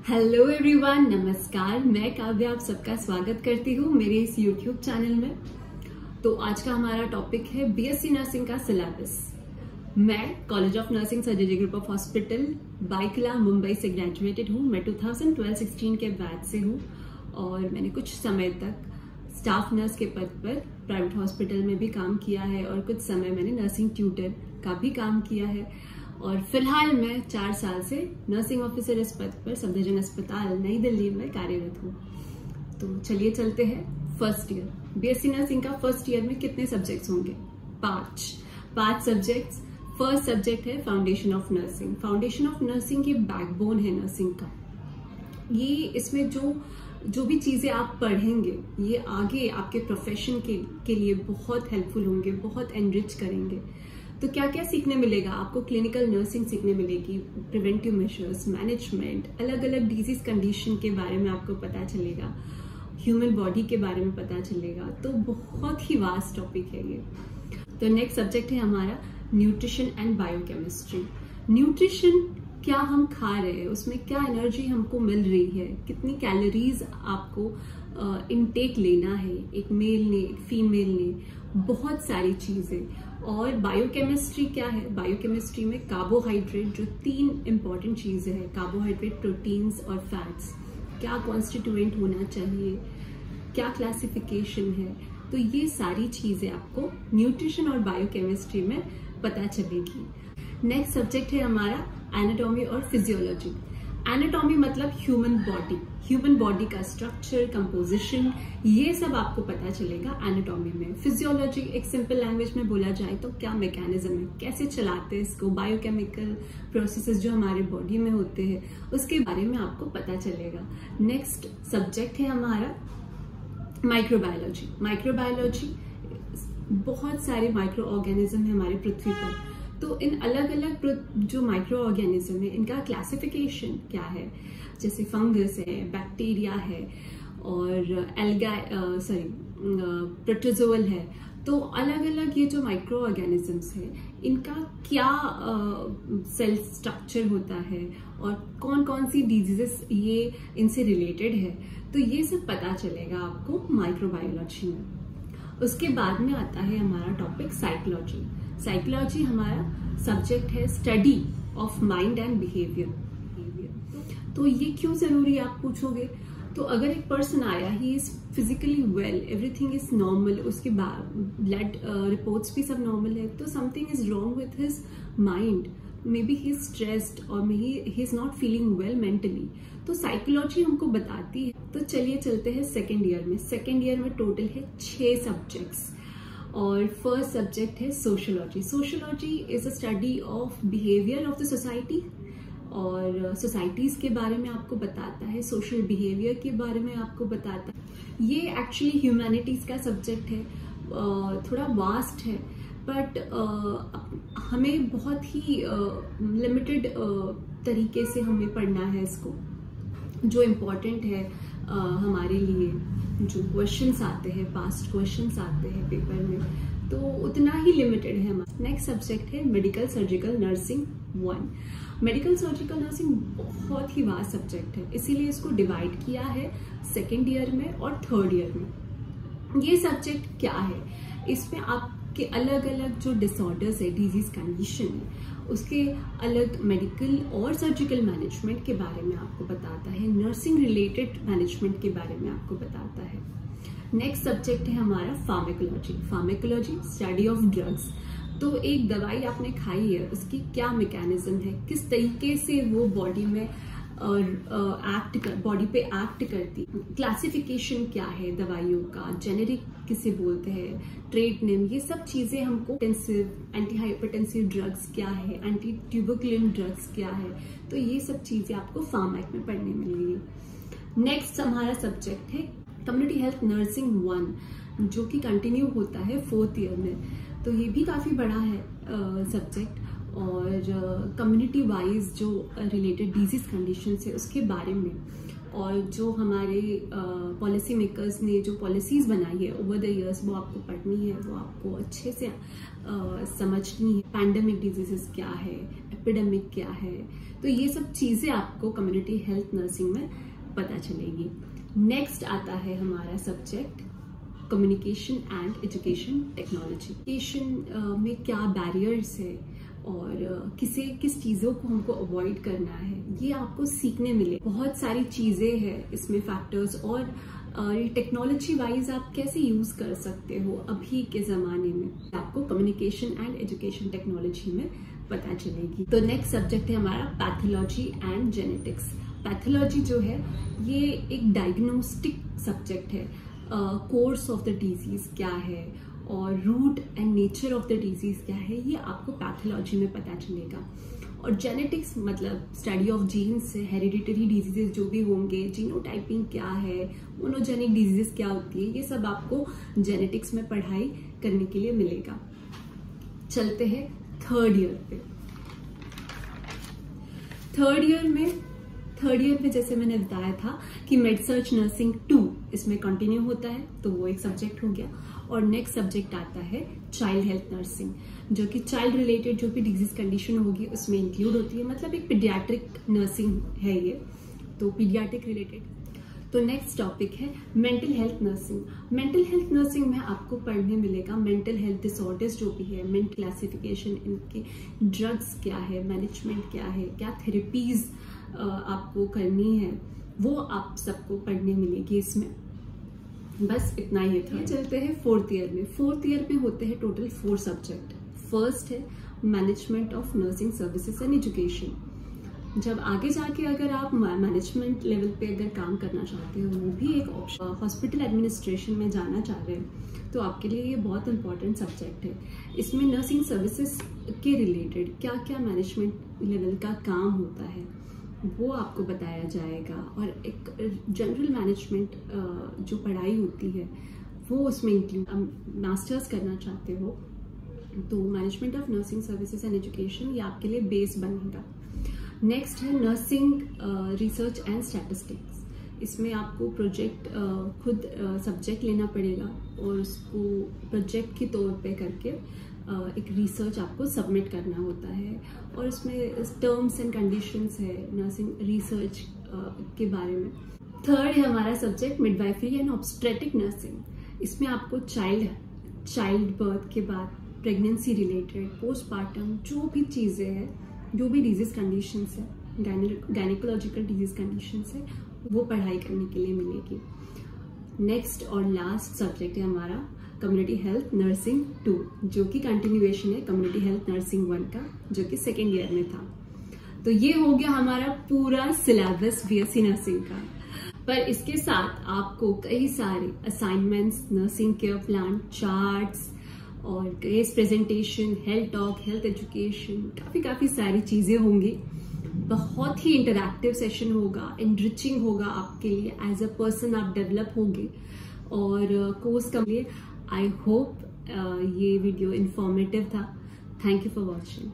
Hello everyone, नमस्कार। मैं काव्या आप सबका स्वागत करती हूँ मेरे इस यूट्यूब चैनल में। तो आज का हमारा टॉपिक है बीएससी नर्सिंग का सिलेबस। मैं college of nursing surgery group of hospital Byculla Mumbai से ग्रेजुएटेड हूँ। मैं 2012-16 के बैच से हूँ और मैंने कुछ समय तक स्टाफ नर्स के पद पर प्राइवेट हॉस्पिटल में भी काम किया है और कुछ समय मैंने नर्सिंग ट्यूटर का भी काम किया है। और फिलहाल मैं 4 साल से नर्सिंग ऑफिसर इस पद पर सफदरजंग अस्पताल नई दिल्ली में कार्यरत हूँ। तो चलिए चलते हैं फर्स्ट ईयर। बीएससी नर्सिंग का फर्स्ट ईयर में कितने सब्जेक्ट्स होंगे? 5 सब्जेक्ट्स। फर्स्ट सब्जेक्ट है foundation of nursing. Foundation of nursing ये बैकबोन है नर्सिंग का। ये इसमें जो भी चीजें आप पढ़ेंगे ये आगे आपके प्रोफेशन के लिए बहुत हेल्पफुल होंगे, बहुत एनरिच करेंगे। तो क्या क्या सीखने मिलेगा आपको? क्लिनिकल नर्सिंग सीखने मिलेगी, प्रिवेंटिव मेजर्स, मैनेजमेंट, अलग अलग डिजीज कंडीशन के बारे में आपको पता चलेगा, ह्यूमन बॉडी के बारे में पता चलेगा। तो बहुत ही वास्ट टॉपिक है ये। तो नेक्स्ट सब्जेक्ट है हमारा न्यूट्रिशन एंड बायोकेमिस्ट्री। न्यूट्रिशन, क्या हम खा रहे हैं, उसमें क्या एनर्जी हमको मिल रही है, कितनी कैलोरीज आपको इनटेक लेना है, एक मेल ने एक फीमेल ने, बहुत सारी चीजें। और बायोकेमिस्ट्री क्या है? बायोकेमिस्ट्री में कार्बोहाइड्रेट, जो 3 इंपॉर्टेंट चीजें हैं, कार्बोहाइड्रेट, प्रोटीन्स और फैट्स, क्या कॉन्स्टिट्यूएंट होना चाहिए, क्या क्लासिफिकेशन है, तो ये सारी चीजें आपको न्यूट्रिशन और बायोकेमिस्ट्री में पता चलेगी। नेक्स्ट सब्जेक्ट है हमारा एनाटॉमी और फिजियोलॉजी। एनाटॉमी मतलब ह्यूमन बॉडी का स्ट्रक्चर, कंपोजिशन, ये सब आपको पता चलेगा एनाटॉमी में। फिजियोलॉजी एक सिंपल लैंग्वेज में बोला जाए तो क्या मैकेनिज्म है, कैसे चलाते हैं इसको, बायोकेमिकल प्रोसेसेस जो हमारे बॉडी में होते हैं उसके बारे में आपको पता चलेगा। नेक्स्ट सब्जेक्ट है हमारा माइक्रोबायोलॉजी। माइक्रोबायोलॉजी, बहुत सारे माइक्रो ऑर्गेनिज्म है हमारे पृथ्वी पर। तो इन अलग अलग जो माइक्रो ऑर्गेनिज्म है इनका क्लासिफिकेशन क्या है, जैसे फंगस है, बैक्टीरिया है और प्रोटोजोअल है। तो अलग अलग ये जो माइक्रो ऑर्गेनिजम्स है इनका क्या सेल स्ट्रक्चर होता है और कौन कौन सी डिजीजेस ये इनसे रिलेटेड है, तो ये सब पता चलेगा आपको माइक्रोबायोलॉजी में। उसके बाद में आता है हमारा टॉपिक साइकोलॉजी। साइकोलॉजी हमारा सब्जेक्ट है study of mind and behaviour. तो ये क्यों जरूरी है आप पूछोगे? तो अगर एक पर्सन आया, he is physically well, everything is normal, उसके ब्लड रिपोर्ट्स भी सब नॉर्मल है, तो something is wrong with his mind, maybe he is stressed और may he is not feeling well mentally. तो साइकोलॉजी हमको बताती है। तो चलिए चलते हैं सेकेंड ईयर में। सेकेंड ईयर में टोटल है 6 सब्जेक्ट्स और फर्स्ट सब्जेक्ट है sociology. Sociology is a study of behaviour of the society और सोसाइटीज के बारे में आपको बताता है, सोशल बिहेवियर के बारे में आपको बताता है। ये एक्चुअली ह्यूमैनिटीज का सब्जेक्ट है, थोड़ा वास्ट है, बट हमें बहुत ही लिमिटेड तरीके से हमें पढ़ना है इसको। जो इम्पोर्टेंट है हमारे लिए, जो क्वेश्चंस आते हैं, पास्ट क्वेश्चंस आते हैं पेपर में, तो उतना ही लिमिटेड है हमारा। नेक्स्ट सब्जेक्ट है medical surgical nursing 1। Medical surgical nursing बहुत ही वास्ट सब्जेक्ट है, इसीलिए इसको डिवाइड किया है सेकेंड ईयर में और थर्ड ईयर में। ये सब्जेक्ट क्या है? इसमें आपके अलग अलग जो डिसऑर्डर्स है, डिजीज कंडीशन है, उसके अलग मेडिकल और सर्जिकल मैनेजमेंट के बारे में आपको बताता है, नर्सिंग रिलेटेड मैनेजमेंट के बारे में आपको बताता है। नेक्स्ट सब्जेक्ट है हमारा pharmacology. Pharmacology study of drugs. तो एक दवाई आपने खाई है, उसकी क्या मैकेनिज्म है, किस तरीके से वो बॉडी में बॉडी पे एक्ट करती, क्लासिफिकेशन क्या है दवाइयों का, जेनेरिक किसे बोलते हैं, ट्रेड नेम, ये सब चीजें हमको, एंटी हाइपरटेंसिव ड्रग्स क्या है, एंटी ट्यूबरकुलिन ड्रग्स क्या है, तो ये सब चीजें आपको फार्मेक में पढ़ने मिलेगी। नेक्स्ट हमारा सब्जेक्ट है कम्युनिटी हेल्थ नर्सिंग 1, जो कि कंटिन्यू होता है 4th ईयर में। तो ये भी काफी बड़ा है सब्जेक्ट और कम्युनिटी वाइज जो रिलेटेड डिजीज कंडीशन है उसके बारे में और जो हमारे पॉलिसी मेकर्स ने जो पॉलिसीज बनाई है ओवर द इयर्स वो आपको पढ़नी है, वो आपको अच्छे से समझनी है। पैंडेमिक डिजीजेस क्या है, एपिडेमिक क्या है, तो ये सब चीजें आपको कम्युनिटी हेल्थ नर्सिंग में पता चलेगी। नेक्स्ट आता है हमारा subject communication and education technology. Education में क्या बैरियर्स है और किस चीज़ों को हमको अवॉइड करना है, ये आपको सीखने मिले। बहुत सारी चीज़ें हैं इसमें फैक्टर्स, और टेक्नोलॉजी वाइज आप कैसे यूज कर सकते हो अभी के जमाने में, आपको कम्युनिकेशन एंड एजुकेशन टेक्नोलॉजी में पता चलेगी। तो नेक्स्ट सब्जेक्ट है हमारा पैथोलॉजी एंड जेनेटिक्स। पैथोलॉजी जो है ये एक डायग्नोस्टिक सब्जेक्ट है। कोर्स ऑफ द डिजीज क्या है और root and nature of the disease क्या है, ये आपको पैथोलॉजी में पता चलेगा। और जेनेटिक्स मतलब study of genes, hereditary diseases जो भी होंगे, जीनोटाइपिंग क्या है, मोनोजेनिक डिजीजेस क्या होती है, ये सब आपको जेनेटिक्स में पढ़ाई करने के लिए मिलेगा। चलते हैं थर्ड ईयर पे। थर्ड ईयर में जैसे मैंने बताया था कि मेडसर्च नर्सिंग 2 इसमें कंटिन्यू होता है, तो वो एक सब्जेक्ट हो गया। और नेक्स्ट सब्जेक्ट आता है चाइल्ड हेल्थ नर्सिंग, जो कि चाइल्ड रिलेटेड जो भी डिजीज कंडीशन होगी उसमें इंक्लूड होती है, मतलब एक पीडियाट्रिक नर्सिंग है ये, तो पीडियाट्रिक रिलेटेड। तो नेक्स्ट टॉपिक है mental health nursing. Mental health nursing में आपको पढ़ने मिलेगा मेंटल हेल्थ डिसऑर्डर्स जो भी है, मेंटल क्लासिफिकेशन, इनके ड्रग्स क्या है, मैनेजमेंट क्या है, क्या थेरेपीज आपको करनी है, वो आप सबको पढ़ने मिलेगी इसमें। बस इतना ही था। चलते हैं फोर्थ ईयर में। फोर्थ ईयर में होते हैं टोटल 4 सब्जेक्ट। फर्स्ट है management of nursing services and education. जब आगे जाके अगर आप मैनेजमेंट लेवल पे अगर काम करना चाहते हो, वो भी एक ऑप्शन, हॉस्पिटल एडमिनिस्ट्रेशन में जाना चाह रहे हैं, तो आपके लिए ये बहुत इंपॉर्टेंट सब्जेक्ट है। इसमें नर्सिंग सर्विसेज के रिलेटेड क्या क्या मैनेजमेंट लेवल का काम होता है वो आपको बताया जाएगा, और एक जनरल मैनेजमेंट जो पढ़ाई होती है वो उसमें इंक्लूड। मास्टर्स करना चाहते हो तो management of nursing services and education ये आपके लिए बेस बनेगा। नेक्स्ट है नर्सिंग रिसर्च एंड स्टैटिस्टिक्स। इसमें आपको प्रोजेक्ट खुद सब्जेक्ट लेना पड़ेगा और उसको प्रोजेक्ट के तौर पे करके एक रिसर्च आपको सबमिट करना होता है, और इसमें टर्म्स एंड कंडीशंस है नर्सिंग रिसर्च के बारे में। थर्ड है हमारा subject midwifery and obstetric nursing. इसमें आपको चाइल्ड बर्थ के बाद प्रेगनेंसी रिलेटेड, पोस्टपार्टम जो भी चीज़ें हैं, जो भी डिजीज कंडीशंस है, गायनेकोलॉजिकल डिजीज कंडीशंस है, वो पढ़ाई करने के लिए मिलेगी। नेक्स्ट और लास्ट सब्जेक्ट है हमारा कम्युनिटी हेल्थ नर्सिंग 2, जो कि कंटिन्यूएशन है कम्युनिटी हेल्थ नर्सिंग 1 का, जो कि सेकेंड ईयर में था। तो ये हो गया हमारा पूरा सिलेबस बीएससी नर्सिंग का। पर इसके साथ आपको कई सारे assignments, nursing care plan, charts और case presentation, health talk, health education, काफी सारी चीजें होंगी। बहुत ही इंटरैक्टिव सेशन होगा, एनरिचिंग होगा आपके लिए, एज अ पर्सन आप डेवलप होंगे। और कोर्स के लिए आई होप ये वीडियो इंफॉर्मेटिव था। Thank you for watching.